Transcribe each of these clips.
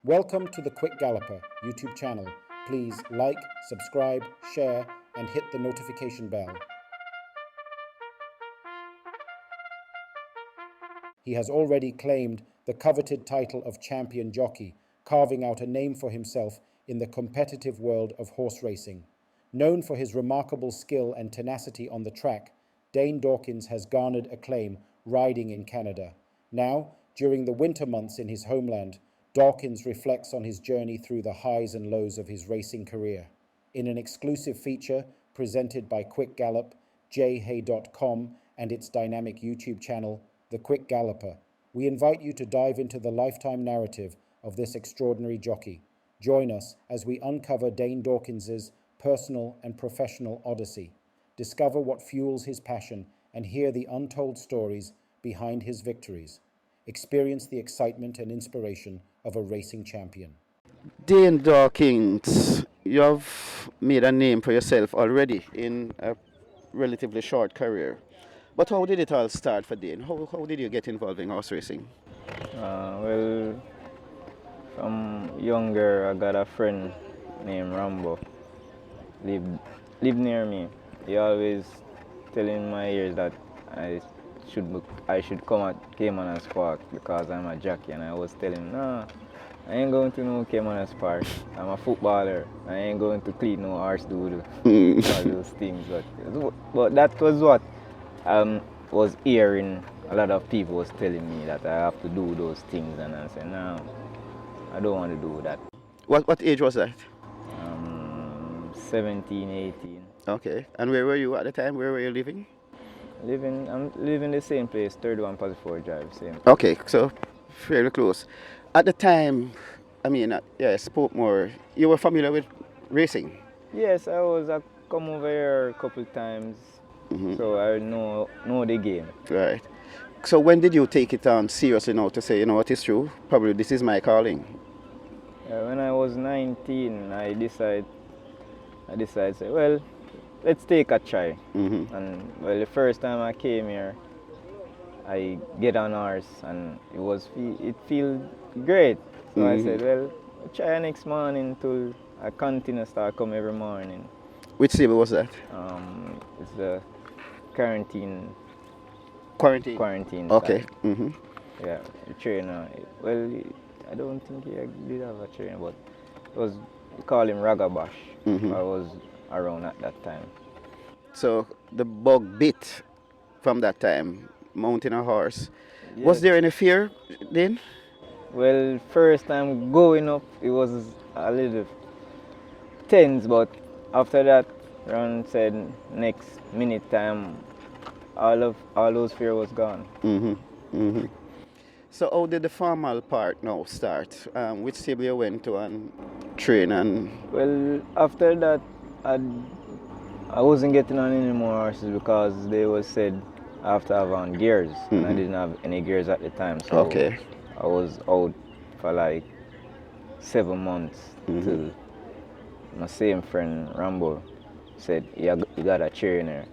Welcome to the Quick Galloper YouTube channel. Please like, subscribe, share, and hit the notification bell. He has already claimed the coveted title of champion jockey, carving out a name for himself in the competitive world of horse racing. Known for his remarkable skill and tenacity on the track, Dane Dawkins has garnered acclaim riding in Canada. Now, during the winter months in his homeland, Dawkins reflects on his journey through the highs and lows of his racing career. In an exclusive feature presented by Quick Gallop, jhay.com, and its dynamic YouTube channel, The Quick Galloper, we invite you to dive into the lifetime narrative of this extraordinary jockey. Join us as we uncover Dane Dawkins's personal and professional odyssey, discover what fuels his passion, and hear the untold stories behind his victories. Experience the excitement and inspiration of a racing champion. Dane Dawkins, you have made a name for yourself already in a relatively short career. But how did it all start for Dane? How did you get involved in horse racing? Well, from younger, I got a friend named Rambo. Lived near me. He always telling my ears that I should come at Caymanas Park because I'm a jockey, and I was telling him, nah, I ain't going to no Caymanas Park. I'm a footballer. I ain't going to clean no arse doodle. All those things. But that was what was hearing. A lot of people was telling me that I have to do those things, and I said, no, I don't want to do that. What age was that? 17, 18. Okay. And where were you at the time? Where were you living? I'm living the same place, 31 Passport Drive, same. Okay, so fairly close. At the time, I spoke more. You were familiar with racing? Yes, I come over here a couple times, so I know the game. Right. So when did you take it on seriously now to say, you know what is true? Probably this is my calling. When I was 19, I decided, say, well, let's take a try. And well, the first time I came here, I get on horse, and it feel great. So I said, well, I'll try next morning till I continue start come every morning. Which stable was that? It's the quarantine. Quarantine. Okay. Yeah, the trainer. Well, I don't think he did have a trainer, but we call him Ragabash. I was around at that time. So the bug bit from that time, mounting a horse. Yes. Was there any fear then? Well, first time going up, it was a little tense, but after that, Ron said next minute time, all those fear was gone. So how did the formal part now start? Which stable you went to and train and? Well, after that, I wasn't getting on any more horses because they was said I have to have on gears, and I didn't have any gears at the time. So okay. I was out for like 7 months till my same friend Rambo said, you got a trainer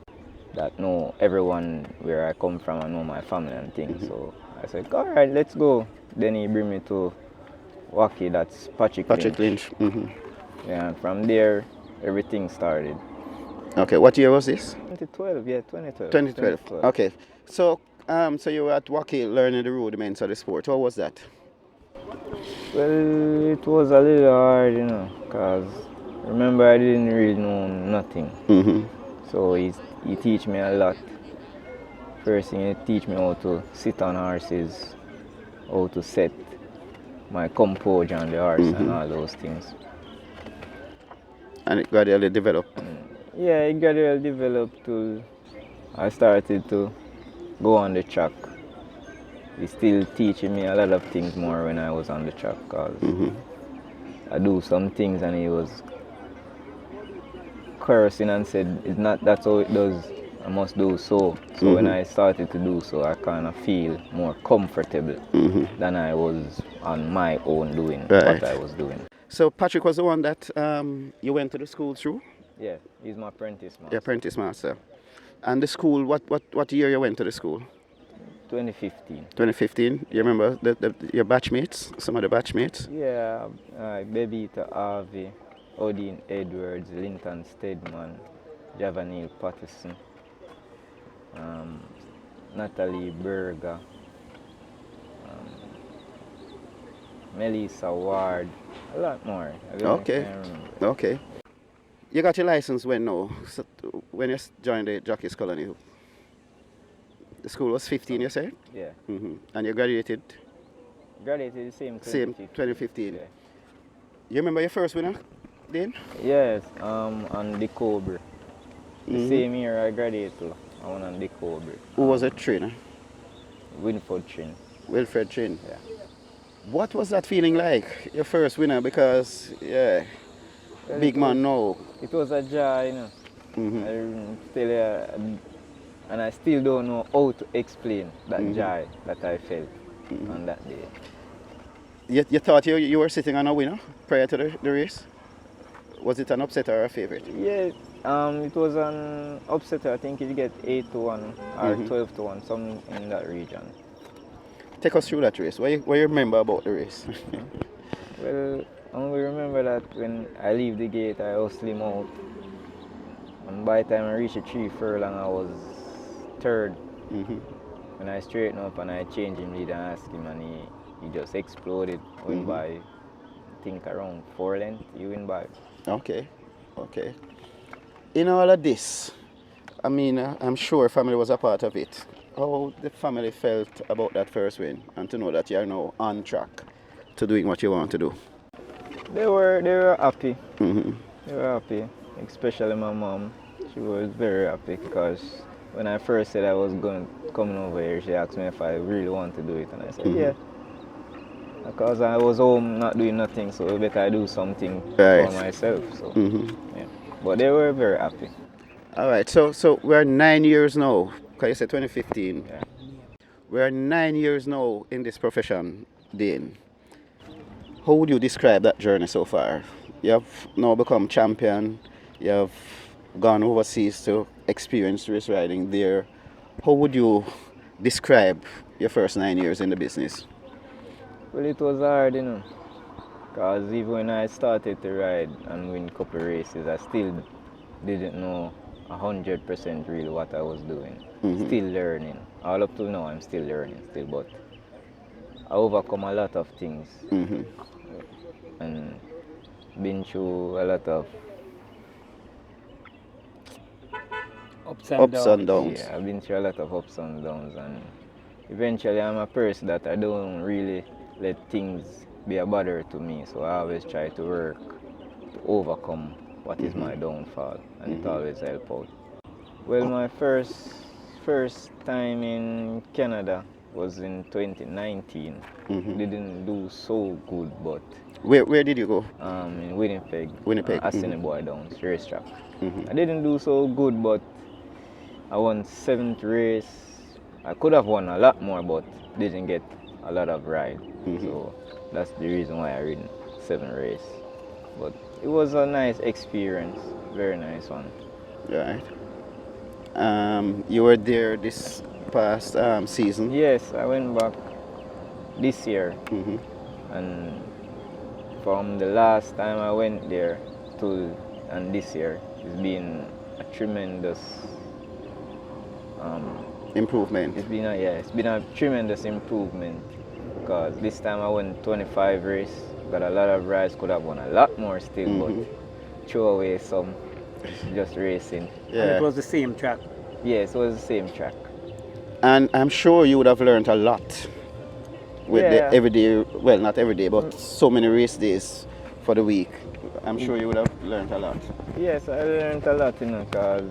that know everyone where I come from and know my family and things. So I said, all right, let's go. Then he bring me to Jockey, that's Patrick Lynch. Yeah, and from there, everything started. Okay, what year was this? 2012, yeah, 2012. 2012. Okay, so you were at Jockey learning the rudiments of the sport. How was that? Well, it was a little hard, because remember I didn't really know nothing. So he teach me a lot. First thing, he teach me how to sit on horses, how to set my composure on the horse and all those things. And it gradually developed? Yeah, it gradually developed till I started to go on the track. He still teaching me a lot of things more when I was on the track, because I do some things and he was cursing and said, it's not, that's how it does, I must do so. So when I started to do so, I kind of feel more comfortable than I was on my own doing what I was doing. So Patrick was the one that you went to the school through? Yeah, he's my apprentice master. Your apprentice master. And the school, what year you went to the school? 2015. 2015. You remember your batchmates, some of the batchmates? Yeah, Bebita Harvey, Odin Edwards, Linton Stedman, Javanil Patterson, um, Natalie Berger, Melissa Ward, a lot more. I can't Okay. remember. Okay. You got your license when now? So, when you joined the Jockey's Colony? The school was 15, you said? Yeah, And you graduated graduated the same same 2015. 2015. Yeah. You remember your first winner, Dane? Yes, on the Cobra. The same year I graduated too. I won on the Cobra. Who was a trainer? Winford Chin. Wilfred Chin. Yeah. What was that feeling like, your first winner? Because, yeah, Well, big man now. It was a joy, you know. I still, and I still don't know how to explain that joy that I felt on that day. You thought you were sitting on a winner prior to the race? Was it an upset or a favorite? Yeah, it was an upset. I think it get 8-1 or 12-1, something in that region. Take us through that race. What you remember about the race? Well, I only remember that when I leave the gate, I hustle him out. And by the time I reached the 3 furlong, I was third. When I straightened up and I changed him lead and asked him, and he just exploded. Went by, I think around 4 lengths, he went by. Okay. In all of this, I mean, I'm sure family was a part of it. How the family felt about that first win and to know that you are now on track to doing what you want to do? They were happy. They were happy, especially my mom. She was very happy because when I first said I was coming over here, she asked me if I really want to do it, and I said yeah. Because I was home not doing nothing, so better I do something for myself. So yeah. But they were very happy. All right, so we're 9 years now. Because you said 2015. Yeah. We're 9 years now in this profession, Dane. How would you describe that journey so far? You have now become champion. You have gone overseas to experience race riding there. How would you describe your first 9 years in the business? Well, it was hard, you know, because even when I started to ride and win a couple races, I still didn't know 100% really what I was doing. Still learning. All up till now, I'm still learning, but I overcome a lot of things and been through a lot of Ups and downs. Yeah, I've been through a lot of ups and downs, and eventually I'm a person that I don't really let things be a bother to me, so I always try to work to overcome what is my downfall, and it always helps out. Well, my first time in Canada was in 2019. Didn't do so good, but Where did you go? in Winnipeg, Assiniboia Downs racetrack. I didn't do so good, but I won 7th race. I could have won a lot more, but didn't get a lot of ride. So that's the reason why I ran 7th race. But it was a nice experience, very nice one. Right. You were there this past season? Yes, I went back this year. And from the last time I went there to and this year, it's been a tremendous improvement. It's been a tremendous improvement, because this time I won 25 race, got a lot of rides, could have won a lot more still, but throw away some, just racing. Yeah. And it was the same track. Yes, it was the same track. And I'm sure you would have learned a lot with the everyday, well, not every day, but so many race days for the week. I'm sure you would have learned a lot. Yes, I learned a lot, because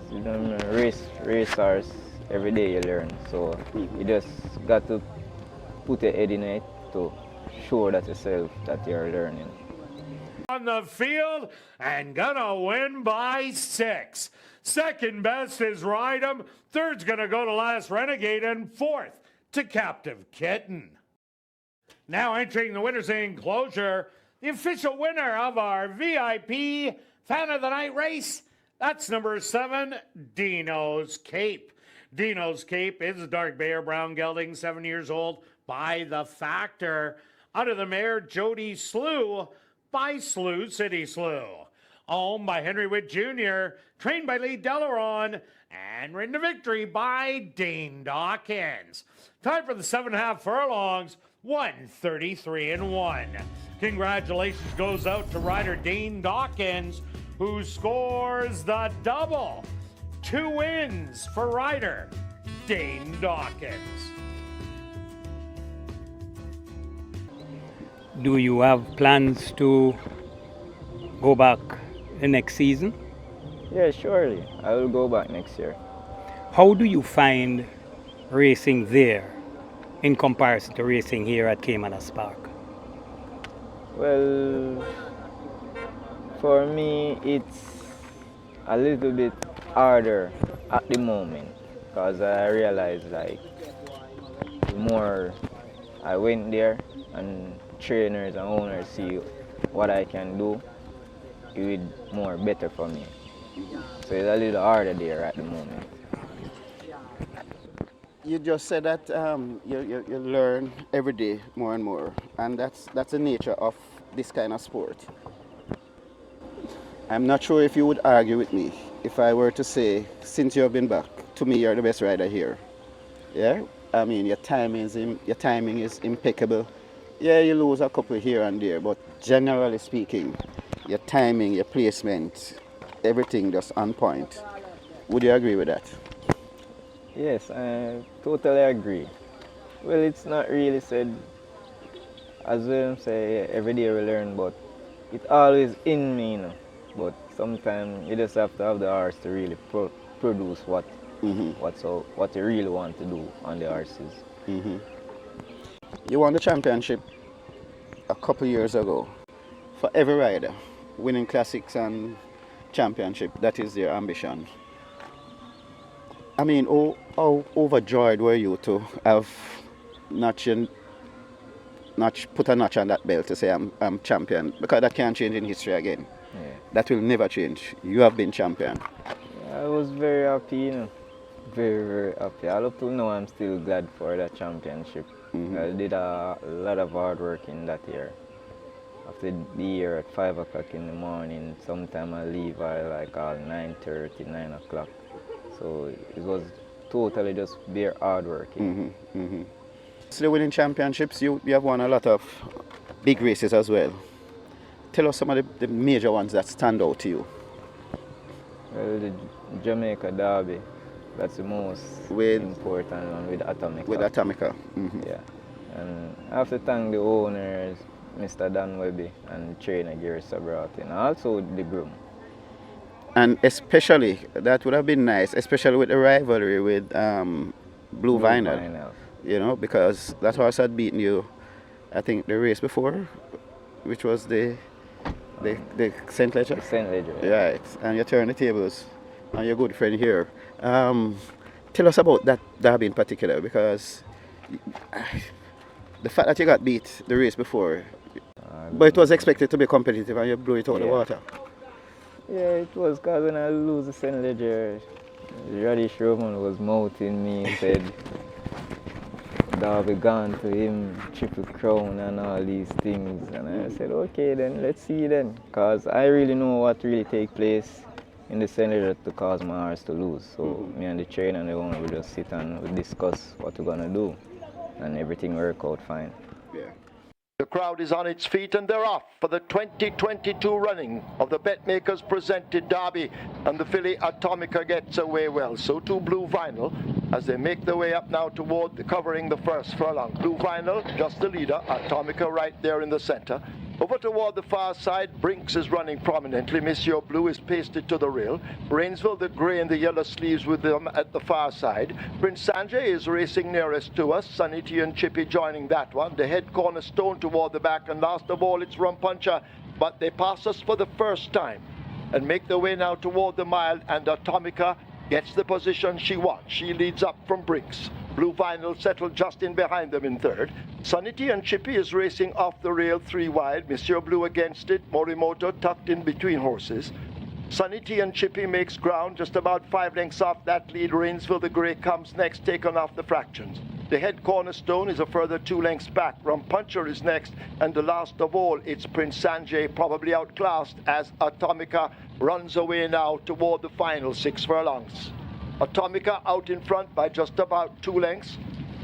racers, every day you learn. So you just got to put your head in it to show that yourself that you're learning. On the field and gonna win by 6. Second best is Rydom. Third's gonna go to Last Renegade, and fourth to Captive Kitten. Now entering the winner's enclosure, the official winner of our VIP Fan of the Night race. That's number 7, Dino's Cape. Dino's Cape is a dark bay or brown gelding, 7 years old, by the Factor. Out of the mare, Jody Slew, by Slew City Slew. Owned by Henry Witt Jr., trained by Lee Delaron, and ridden to victory by Dane Dawkins. Time for the 7.5 furlongs, 1:33-1. Congratulations goes out to rider Dane Dawkins, who scores the double. 2 wins for rider Dane Dawkins. Do you have plans to go back the next season? Yeah, surely. I will go back next year. How do you find racing there in comparison to racing here at Caymanas Park? Well, for me, it's a little bit harder at the moment because I realized like the more I went there and trainers and owners see what I can do, it would more better for me. So it's a little harder there at the moment. You just said that you learn every day more and more, and that's the nature of this kind of sport. I'm not sure if you would argue with me if I were to say, since you have been back, to me you're the best rider here. Yeah, I mean your timing is impeccable. Yeah, you lose a couple here and there, but generally speaking, your timing, your placement, everything just on point. Would you agree with that? Yes, I totally agree. Well, it's not really said, as well say, every day we learn, but it's always in me, you know. But sometimes you just have to have the horse to really produce what you really want to do on the horses. Mm-hmm. You won the championship a couple years ago. For every rider, winning classics and championship, that is their ambition. I mean, how overjoyed were you to have put a notch on that belt to say I'm champion? Because that can't change in history again. Yeah. That will never change. You have been champion. I was very happy, you know. Very, very happy. All up till now, I'm still glad for that championship. Mm-hmm. I did a lot of hard work in that year. After the year at 5 o'clock in the morning, sometime I leave at like 9:30, 9 o'clock. So it was totally just bare hard work. Mm-hmm. Mm-hmm. So winning championships, you have won a lot of big races as well. Tell us some of the major ones that stand out to you. Well, the Jamaica Derby, that's the most important one with Atomica. With Atomica. Mm-hmm. Yeah. And I have to thank the owners, Mr. Dan Webby and trainer Gary Sabrat, and also the groom. And especially, that would have been nice, especially with the rivalry with Blue Vinyl. You know, because that horse had beaten you, I think, the race before, which was the St. Ledger. The St. Ledger. Yeah. Right. And you turn the tables on your good friend here. Tell us about that derby in particular, because the fact that you got beat the race before, but it was expected to be competitive and you blew it out the water. Yeah, it was because when I lose the St. Ledger, Radish Roman was mouthing me and said, Derby gone to him, Triple Crown and all these things. And I said, okay then, let's see then. Because I really know what really take place in the St. Ledger to cause my horse to lose. So me and the trainer and the owner will just sit and we'll discuss what we're going to do. And everything worked out fine. Yeah. The crowd is on its feet and they're off for the 2022 running of the BetMakers presented Derby, and the filly Atomica gets away well. So too Blue Vinyl as they make their way up now toward covering the first furlong. Blue Vinyl just the leader, Atomica right there in the center. Over toward the far side, Brinks is running prominently. Monsieur Blue is pasted to the rail. Brainsville, the grey and the yellow sleeves with them at the far side. Prince Sanjay is racing nearest to us. Sunny T and Chippy joining that one. The head cornerstone toward the back, and last of all, it's Rum Puncher. But they pass us for the first time and make their way now toward the mile, and Atomica gets the position she wants. She leads up from Brinks. Blue Vinyl settled just in behind them in third. Sunny T and Chippy is racing off the rail 3 wide. Monsieur Blue against it. Morimoto tucked in between horses. Sunny T and Chippy makes ground just about 5 lengths off that lead. Rainsville the Grey comes next, taken off the fractions. The head cornerstone is a further 2 lengths back. Rum Puncher is next, and the last of all, it's Prince Sanjay, probably outclassed as Atomica runs away now toward the final 6 furlongs. Atomica out in front by just about 2 lengths.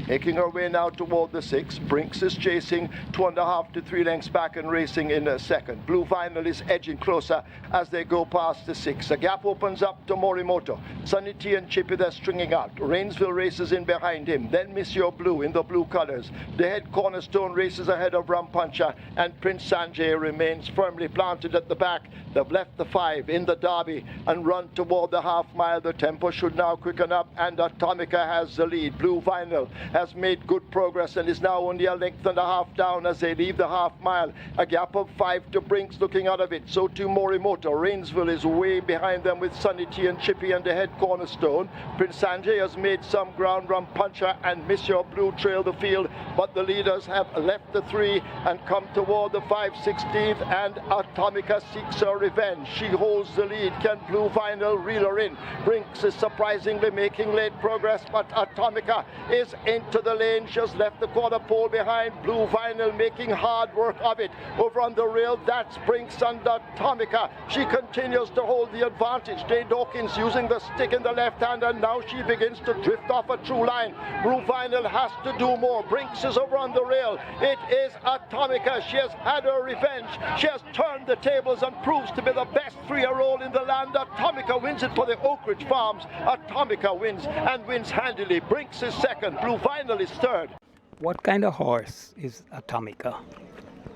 Making her way now toward the 6. Brinks is chasing 2.5 to 3 lengths back and racing in a second. Blue Vinyl is edging closer as they go past the 6. A gap opens up to Morimoto. Sunny T and Chippy, they're stringing out. Rainsville races in behind him. Then Monsieur Blue in the blue colors. The head cornerstone races ahead of Rum Puncher, and Prince Sanjay remains firmly planted at the back. They've left the 5 in the Derby and run toward the half mile. The tempo should now quicken up, and Atomica has the lead. Blue Vinyl has made good progress and is now only a length and a half down as they leave the half mile. A gap of 5 to Brinks looking out of it. So too Morimoto. Rainsville is way behind them with Sunny T and Chippy and the head cornerstone. Prince Sanjay has made some ground. Rum Puncher and Monsieur Blue trail the field, but the leaders have left the 3 and come toward the 5/16th, and Atomica seeks her revenge. She holds the lead. Can Blue Vinyl reel her in? Brinks is surprisingly making late progress, but Atomica is into the lane. She has left the quarter pole behind. Blue Vinyl making hard work of it. Over on the rail, that's Brinks and Atomica. She continues to hold the advantage. Dane Dawkins using the stick in the left hand, and now she begins to drift off a true line. Blue Vinyl has to do more. Brinks is over on the rail. It is Atomica. She has had her revenge. She has turned the tables and proves to be the best 3-year-old in the land. Atomica wins it for the Oak Ridge Farms. Atomica wins, and wins handily. Brinks is second. Blue Vinyl is third. What kind of horse is Atomica?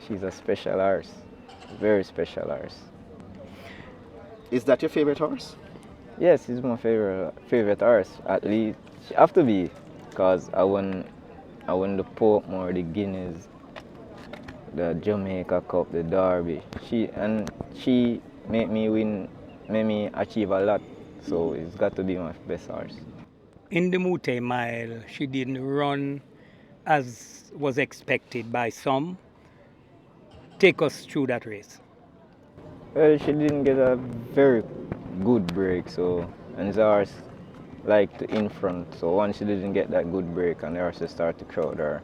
She's a special horse, very special horse. Is that your favorite horse? Yes, it's my favorite horse. At least she have to be, cause I won the Portmore, the Guineas, the Jamaica Cup, the Derby. She made me achieve a lot. So it's got to be my best horse. In the Mute Mile, she didn't run as was expected by some. Take us through that race. Well, she didn't get a very good break, and the horse liked to in front. So once she didn't get that good break and the horse started to crowd her,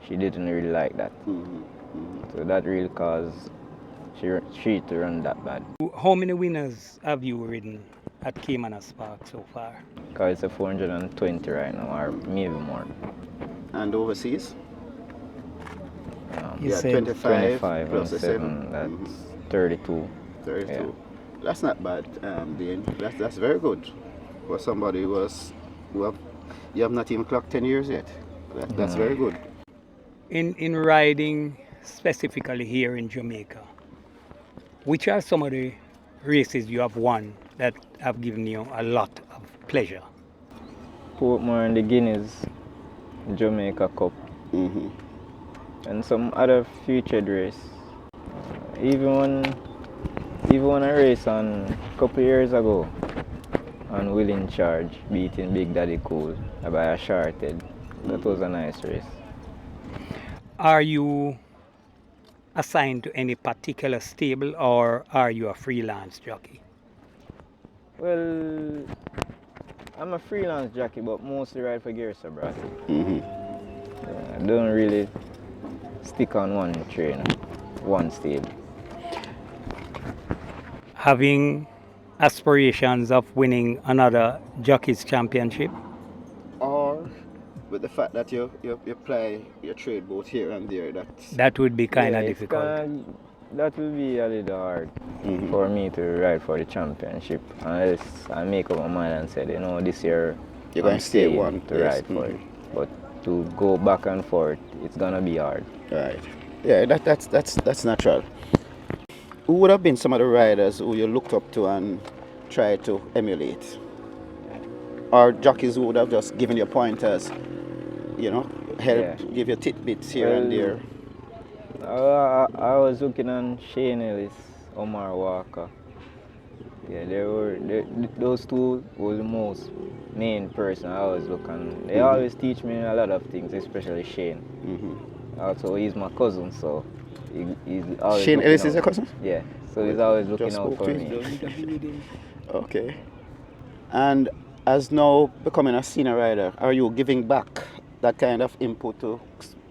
she didn't really like that. So that really caused she to run that bad. How many winners have you ridden at Caymanas Park so far? Because it's a 420 right now, or maybe more. And overseas? You Yeah, said 25 25 plus and the 7. that's 32. 32. Yeah. That's not bad, Dane. That's very good for somebody who you have not even clocked 10 years yet. That's very good. In riding specifically here in Jamaica, which are some of the races you have won that have given you a lot of pleasure? Portmore and the Guineas, Jamaica Cup, and some other featured race. Even when I raced on a couple years ago on Will in Charge, beating Big Daddy Cool by a shorted. That was a nice race. Are you assigned to any particular stable, or are you a freelance jockey? Well, I'm a freelance jockey, but mostly ride for Gersa Bradley. I don't really stick on one trainer, one stable. Having aspirations of winning another Jockey's Championship? Or with the fact that you play your trade both here and there, That would be kind of it's difficult. That will be a little hard for me to ride for the championship unless I make up my mind and say, this year you're going I'm to stay staying one to ride for it. But to go back and forth, it's gonna be hard. Right. Yeah, that's natural. Who would have been some of the riders who you looked up to and tried to emulate? Or jockeys who would have just given you pointers, help give you tidbits here and there? I was looking on Shane Ellis, Omar Walker. Yeah, those two were the most main person I was looking. They always teach me a lot of things, especially Shane. Also, he's my cousin, so he's always. Shane Ellis is your cousin? Yeah, So he's always looking Just out spoke for to me. him. Okay. And as now becoming a senior rider, are you giving back that kind of input to?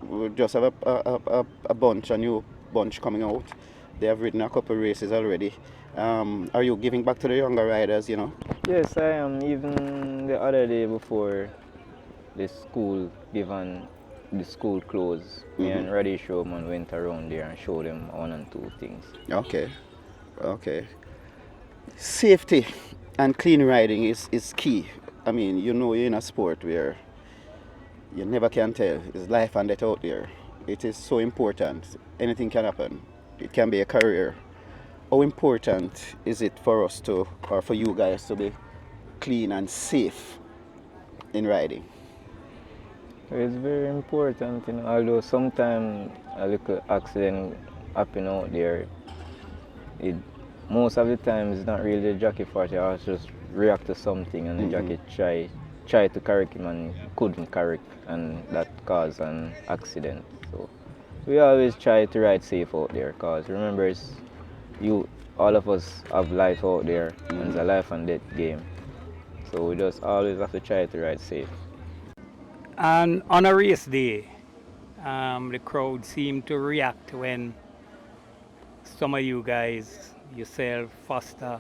We just have a new bunch coming out. They have ridden a couple races already. Are you giving back to the younger riders, you know? Yes, I am. Even the other day before the school closed, me and Raddy Showman went around there and showed them one and two things. Okay. Okay. Safety and clean riding is key. I mean, you know, you're in a sport where you never can tell. It's life and death out there. It is so important. Anything can happen. It can be a career. How important is it for us to, or for you guys to be clean and safe in riding? It's very important, you know, although sometimes a little accident happen out there, most of the time it's not really the jockey fault. You always just react to something and the jockey try to correct him and couldn't correct, and that caused an accident. So we always try to ride safe out there, because remember, all of us have life out there, and it's a life and death game. So we just always have to try to ride safe. And on a race day, the crowd seemed to react when some of you guys, yourself, Foster,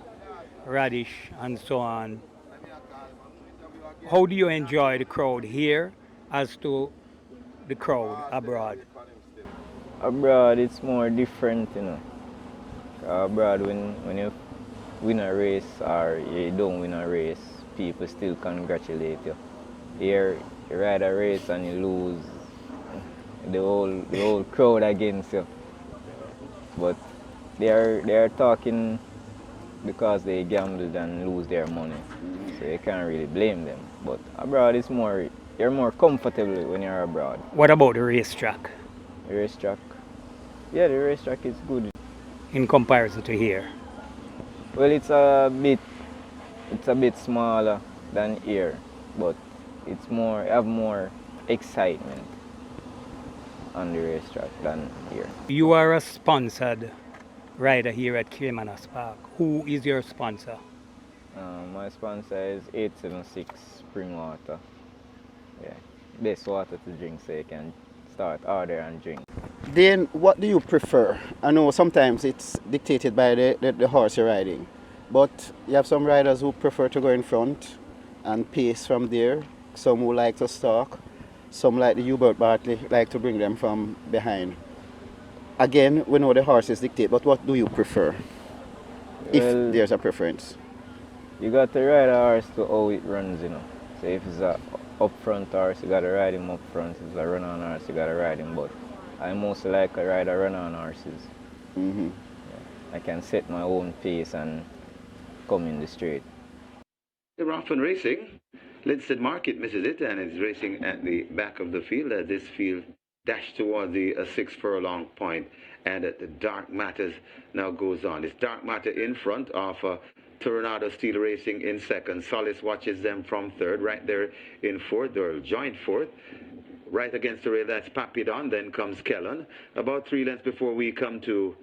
Radish, and so on. How do you enjoy the crowd here as to the crowd abroad? Abroad, it's more different, you know. Abroad, when you win a race or you don't win a race, people still congratulate you. Here, you ride a race and you lose, the whole crowd against you. But they are talking because they gambled and lose their money, so you can't really blame them. But abroad, you're more comfortable when you're abroad. What about the racetrack The racetrack, yeah, the racetrack is good. in comparison to here? Well, it's a bit smaller than here, but have more excitement on the racetrack than here. You are a sponsored rider here at Caymanas Park. Who is your sponsor? My sponsor is 876 Spring Water. Yeah, best water to drink, so you can start order and drink. Then, what do you prefer? I know sometimes it's dictated by the horse you're riding, but you have some riders who prefer to go in front and pace from there. Some who like to stalk. Some like the Hubert Bartley like to bring them from behind. Again, we know the horses dictate, but what do you prefer? If Well, there's a preference. you got to ride a horse to how it runs, you know. So if it's a up front horse, you got to ride him up front. If it's a run-on horse, you got to ride him. But I mostly like to ride a run-on horses. I can set my own pace and come in the straight. They're off and racing. Linstead Market misses it and is racing at the back of the field as this field dashed toward the 6 furlong point, and the Dark Matters now goes on. It's Dark Matter in front of Tornado Steel Racing in second. Solace watches them from third, right there in fourth. They're joint fourth. Right against the rail, that's Papidon. Then comes Kellen. About 3 lengths before we come to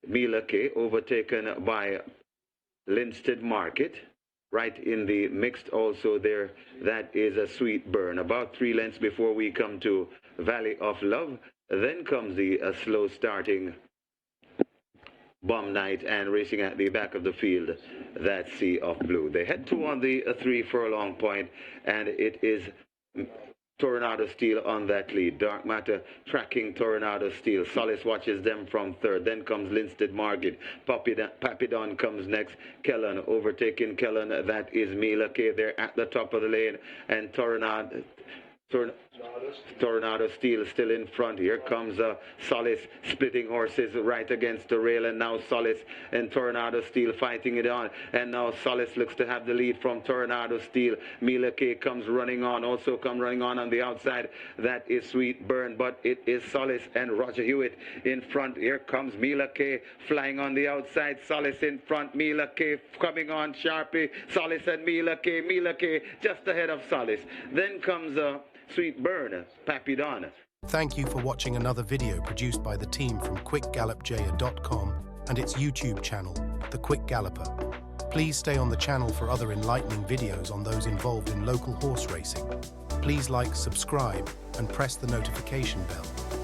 Mila K, overtaken by Linstead Market. Right in the mixed also there, that is a Sweet Burn. About 3 lengths before we come to Valley of Love. Then comes the slow starting Bomb Night, and racing at the back of the field, that Sea of Blue. They head to on the 3 furlong point, and it is Tornado Steel on that lead. Dark Matter tracking Tornado Steel. Solace watches them from third. Then comes Linstead Market. Papidon comes next. Kellen overtaking Kellen. That is Mila K. They're at the top of the lane. And Tornado Steel still in front. Here comes Solace splitting horses right against the rail, and now Solace and Tornado Steel fighting it on, and now Solace looks to have the lead from Tornado Steel. Mila K comes running on, also come running on the outside. That is Sweet Burn, but it is Solace and Roger Hewitt in front. Here comes Mila K flying on the outside. Solace in front. Mila K coming on sharply. Solace and Mila K just ahead of Solace. Then comes Sweet Burn, Papidon. Thank you for watching another video produced by the team from quickgallopjaya.com and its YouTube channel, The Quick Galloper. Please stay on the channel for other enlightening videos on those involved in local horse racing. Please like, subscribe, and press the notification bell.